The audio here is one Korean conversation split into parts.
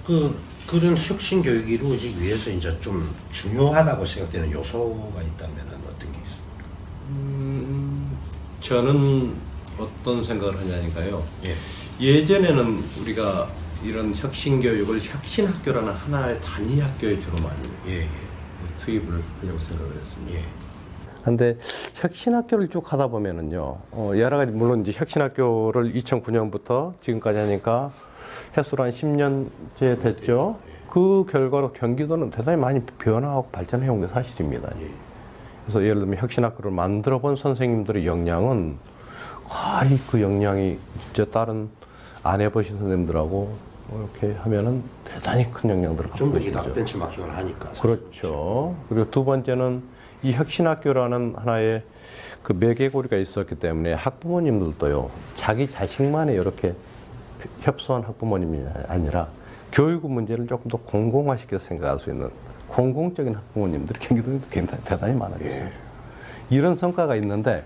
그런 혁신 교육이 이루어지기 위해서 이제 좀 중요하다고 생각되는 요소가 있다면 어떤 게 있습니까? 저는 어떤 생각을 하냐니까요. 예. 예전에는 우리가 이런 혁신 교육을 혁신 학교라는 하나의 단위 학교에 주로 많이 예. 투입을 하려고 생각을 했습니다. 예. 근데 혁신학교를 쭉 하다 보면은요, 여러 가지, 물론 이제 혁신학교를 2009년부터 지금까지 하니까 횟수로 한 10년째 됐죠. 그 결과로 경기도는 대단히 많이 변화하고 발전해 온 게 사실입니다. 그래서 예를 들면 혁신학교를 만들어 본 선생님들의 역량은 거의 그 역량이 진짜 다른 안 해보신 선생님들하고 이렇게 하면은 대단히 큰 역량들을 갖고 중국이 다 계시죠. 벤치마킹을 하니까. 그렇죠. 그리고 두 번째는 이 혁신학교라는 하나의 그 매개고리가 있었기 때문에 학부모님들도요, 자기 자식만의 이렇게 협소한 학부모님이 아니라 교육 문제를 조금 더 공공화시켜 생각할 수 있는 공공적인 학부모님들이 경기도에 굉장히 대단히 많아졌어요. 이런 성과가 있는데,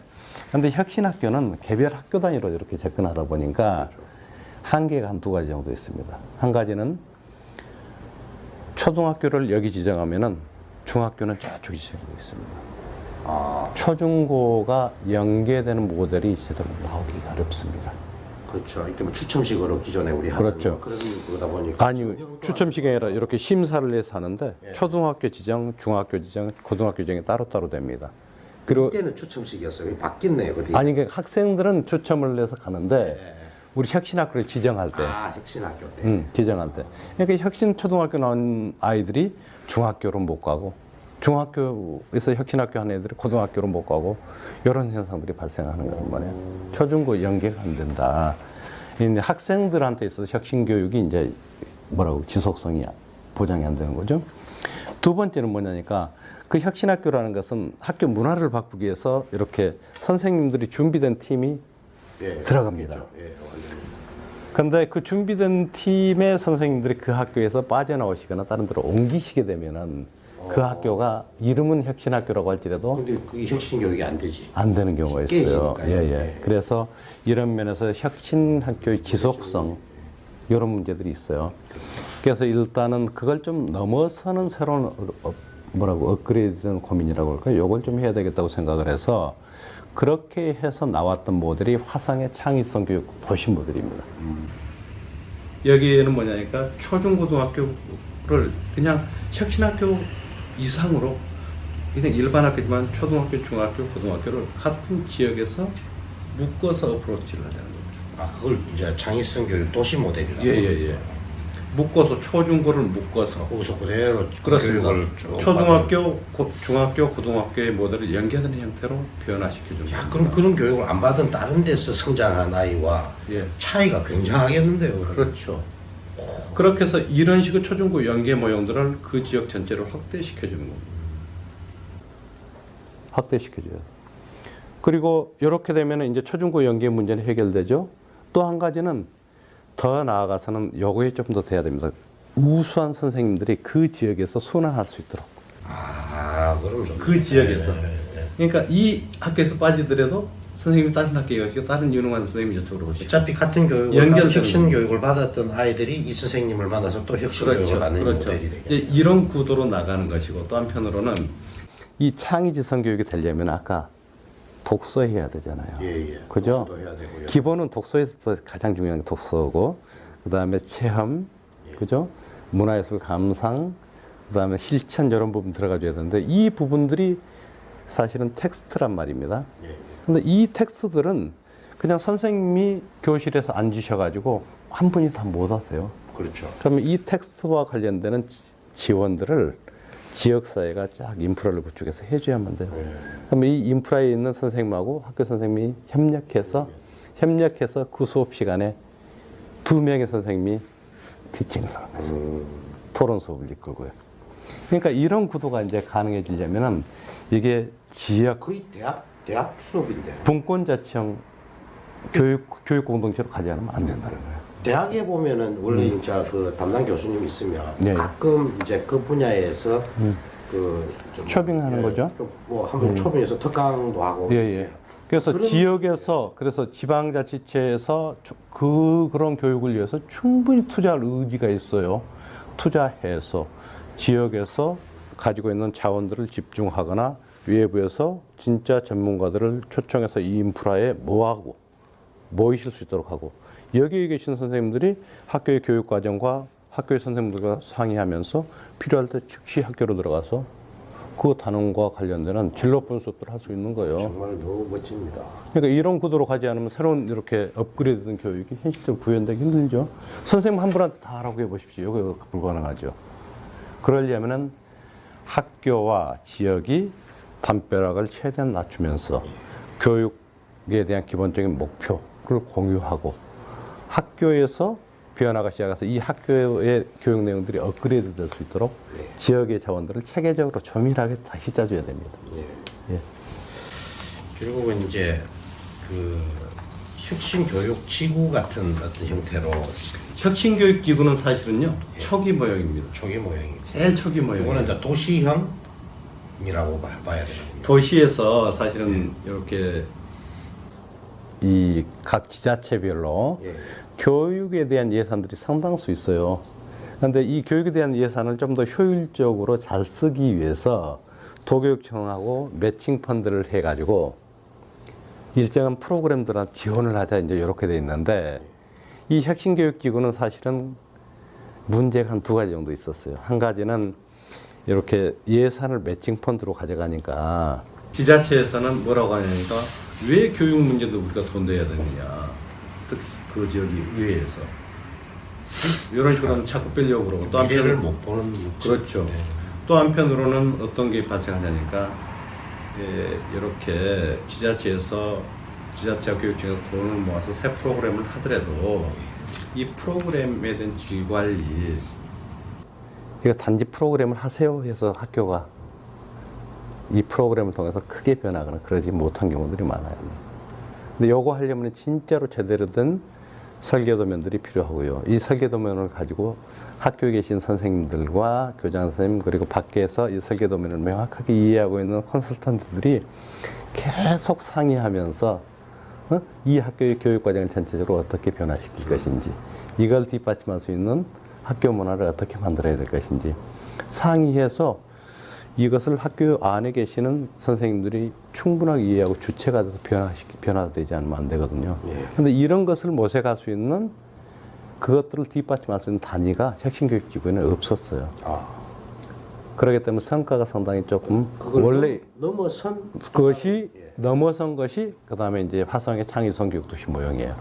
근데 혁신학교는 개별 학교 단위로 이렇게 접근하다 보니까 한계가 한 두 가지 정도 있습니다. 한 가지는 초등학교를 여기 지정하면은 중학교는 저쪽에 지정되어 있습니다. 초중고가 연계되는 모델이 제대로 나오기 어렵습니다. 그렇죠. 이렇게 뭐 추첨식으로 기존에 우리 하는 그렇죠. 그런 거다 보니까 아니, 추첨식이 아니라 이렇게 심사를 해서 하는데 예. 초등학교 지정, 중학교 지정, 고등학교 지정이 따로따로 됩니다. 그리고 그때는 추첨식이었어요. 바뀌었네요. 그때. 아니, 그러니까 학생들은 추첨을 해서 가는데 우리 혁신학교를 지정할 때, 혁신학교 때. 지정할 때. 그러니까 혁신 초등학교 나온 아이들이 중학교로 못 가고 중학교에서 혁신학교 한 애들이 고등학교로 못 가고 이런 현상들이 발생하는 거란 말이에요. 초중고 연계가 안 된다. 이제 학생들한테 있어서 혁신 교육이 이제 뭐라고 지속성이 보장이 안 되는 거죠. 두 번째는 뭐냐니까 그 혁신학교라는 것은 학교 문화를 바꾸기 위해서 이렇게 선생님들이 준비된 팀이 들어갑니다. 근데 그 준비된 팀의 선생님들이 그 학교에서 빠져나오시거나 다른 데로 옮기시게 되면은 그 학교가 이름은 혁신학교라고 할지라도 근데 그게 혁신 교육이 안 되지. 안 되는 경우가 있어요. 깨지니까요. 그래서 이런 면에서 혁신학교의 지속성 이런 문제들이 있어요. 그래서 일단은 그걸 좀 넘어서는 새로운 업그레이드된 고민이라고 할까요? 이걸 좀 해야 되겠다고 생각을 해서 그렇게 해서 나왔던 모델이 화상의 창의성 교육 도시 모델입니다. 여기에는 뭐냐니까 초중고등학교를 그냥 혁신학교 이상으로 그냥 일반 학교지만 초등학교, 중학교, 고등학교를 같은 지역에서 묶어서 어프로치를 하자는 겁니다. 그걸 이제 창의성 교육 도시 모델이라고. 예. 묶어서 초중고를 묶어서 거기서 그대로 그렇습니다. 교육을 쭉 초등학교, 중학교, 고등학교의 모델을 연계하는 형태로 변화시켜주는 야, 겁니다. 그럼 그런 교육을 안 받은 다른 데서 성장한 아이와 예. 차이가 굉장하겠는데요. 그렇죠. 그렇게 해서 이런 식의 초중고 연계 모형들을 그 지역 전체를 확대시켜주는 겁니다. 확대시켜줘요. 그리고 이렇게 되면 이제 초중고 연계 문제는 해결되죠. 또 한 가지는 더 나아가서는 요거에 좀 더 돼야 됩니다. 우수한 선생님들이 그 지역에서 순환할 수 있도록. 그럼 좀. 그 지역에서. 그러니까 이 학교에서 빠지더라도 선생님이 다른 학교에 가시고 다른 유능한 선생님이 저쪽으로 오시고. 어차피 같은 교육을 연결되는 혁신 겁니다. 교육을 받았던 아이들이 이 선생님을 만나서 또 혁신 교육을 받는 모델이 이제 되겠네요. 이런 구도로 나가는 것이고 또 한편으로는 이 창의지성 교육이 되려면 아까 독서해야 되잖아요. 그죠? 독서도 해야 되고요. 기본은 독서에서 가장 중요한 게 독서고, 그 다음에 체험, 그죠? 문화예술 감상, 그 다음에 실천 이런 부분 들어가줘야 되는데 이 부분들이 사실은 텍스트란 말입니다. 근데 이 텍스트들은 그냥 선생님이 교실에서 앉으셔가지고 한 분이 다 못 하세요. 그렇죠. 그러면 이 텍스트와 관련되는 지원들을 지역사회가 쫙 인프라를 구축해서 해줘야만 돼요. 그러면 이 인프라에 있는 선생님하고 학교 선생님이 협력해서 그 수업 시간에 2명의 선생님이 티칭을 하는 거죠. 토론 수업을 이끌고요. 그러니까 이런 구도가 이제 가능해지려면은 이게 지역 거의 대학 수업인데. 분권자치형 교육 공동체로 가지 않으면 안 된다는 거예요. 대학에 보면은 원래 이제 그 담당 교수님 있으면 네. 가끔 이제 그 분야에서 그좀 초빙하는 거죠. 뭐 한번 초빙해서 특강도 하고. 그래서 지역에서 그래서 지방자치체에서 그런 교육을 위해서 충분히 투자할 의지가 있어요. 투자해서 지역에서 가지고 있는 자원들을 집중하거나 외부에서 진짜 전문가들을 초청해서 이 인프라에 모이실 수 있도록 하고, 여기에 계신 선생님들이 학교의 교육과정과 학교의 선생님들과 상의하면서 필요할 때 즉시 학교로 들어가서 그 단원과 관련되는 진로 분석들을 할 수 있는 거예요. 정말 너무 멋집니다. 그러니까 이런 구도로 가지 않으면 새로운 이렇게 업그레이드된 교육이 현실적으로 구현되기 힘들죠. 선생님 한 분한테 다 하라고 해보십시오. 이거 불가능하죠. 그러려면은 학교와 지역이 담벼락을 최대한 낮추면서 교육에 대한 기본적인 목표를 공유하고, 학교에서 변화가 시작해서 이 학교의 교육 내용들이 업그레이드 될 수 있도록 지역의 자원들을 체계적으로 조밀하게 다시 짜줘야 됩니다. 예. 예. 그리고 이제 그 혁신교육지구 같은 어떤 형태로 혁신교육기구는 사실은요, 초기 모형입니다. 초기 모형이 제일 초기 모형. 이거는 이제 도시형이라고 봐야 되거든요. 도시에서 사실은 이렇게 이 각 지자체별로 예. 교육에 대한 예산들이 상당수 있어요. 그런데 이 교육에 대한 예산을 좀 더 효율적으로 잘 쓰기 위해서 도교육청하고 매칭 펀드를 해가지고 일정한 프로그램들한테 지원을 하자, 이제 이렇게 돼 있는데, 이 혁신교육지구는 사실은 문제가 한 두 가지 정도 있었어요. 한 가지는 이렇게 예산을 매칭 펀드로 가져가니까 지자체에서는 뭐라고 하냐니까, 왜 교육 문제도 우리가 돈 내야 되느냐, 특히 그 지역이 의회에서 이런 식으로 자꾸 빼려고 그러고, 또 미래를 한편으로 못 보는 그렇죠. 네. 또 한편으로는 어떤 게 발생하냐니까, 이렇게 지자체에서 지자체와 교육청에서 돈을 모아서 새 프로그램을 하더라도 이 프로그램에 대한 질 관리, 이거 단지 프로그램을 하세요 해서 학교가 이 프로그램을 통해서 크게 변하거나 그러지 못한 경우들이 많아요. 근데 요거 하려면 진짜로 제대로 된 설계도면들이 필요하고요. 이 설계도면을 가지고 학교에 계신 선생님들과 교장 선생님, 그리고 밖에서 이 설계도면을 명확하게 이해하고 있는 컨설턴트들이 계속 상의하면서 이 학교의 교육과정을 전체적으로 어떻게 변화시킬 것인지, 이걸 뒷받침할 수 있는 학교 문화를 어떻게 만들어야 될 것인지 상의해서 이것을 학교 안에 계시는 선생님들이 충분하게 이해하고 주체가 돼서 변화되지 않으면 안 되거든요. 그런데 이런 것을 모색할 수 있는, 그것들을 뒷받침할 수 있는 단위가 혁신교육기구에는 없었어요. 그렇기 때문에 성과가 상당히 조금 원래 넘어선 그것이 넘어선 것이 그다음에 이제 화성의 창의성 교육도시 모형이에요.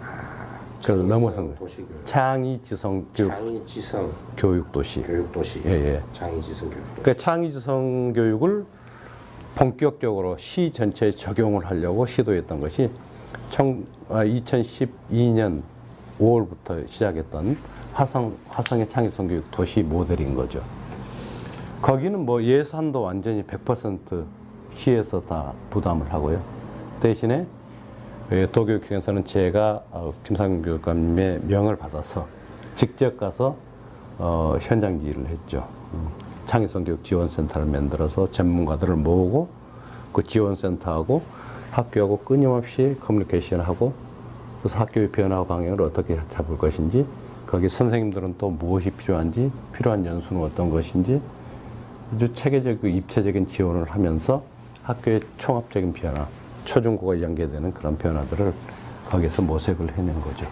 그걸 넘어선 도시교육. 창의지성 창의지성 교육도시. 교육도시. 예. 창의지성 교육도시. 그 창의지성 교육을 본격적으로 시 전체에 적용을 하려고 시도했던 것이 2012년 5월부터 시작했던 화성의 창의성 교육 도시 모델인 거죠. 거기는 뭐 예산도 완전히 100% 시에서 다 부담을 하고요. 대신에 도교육청에서는 제가 김상균 교육감님의 명을 받아서 직접 가서 현장 지휘를 했죠. 창의성 교육 지원센터를 만들어서 전문가들을 모으고 그 지원센터하고 학교하고 끊임없이 커뮤니케이션하고, 그래서 학교의 변화 방향을 어떻게 잡을 것인지, 거기 선생님들은 또 무엇이 필요한지, 필요한 연수는 어떤 것인지 아주 체계적이고 입체적인 지원을 하면서 학교의 총합적인 변화, 초중고가 연계되는 그런 변화들을 거기서 모색을 해낸 거죠.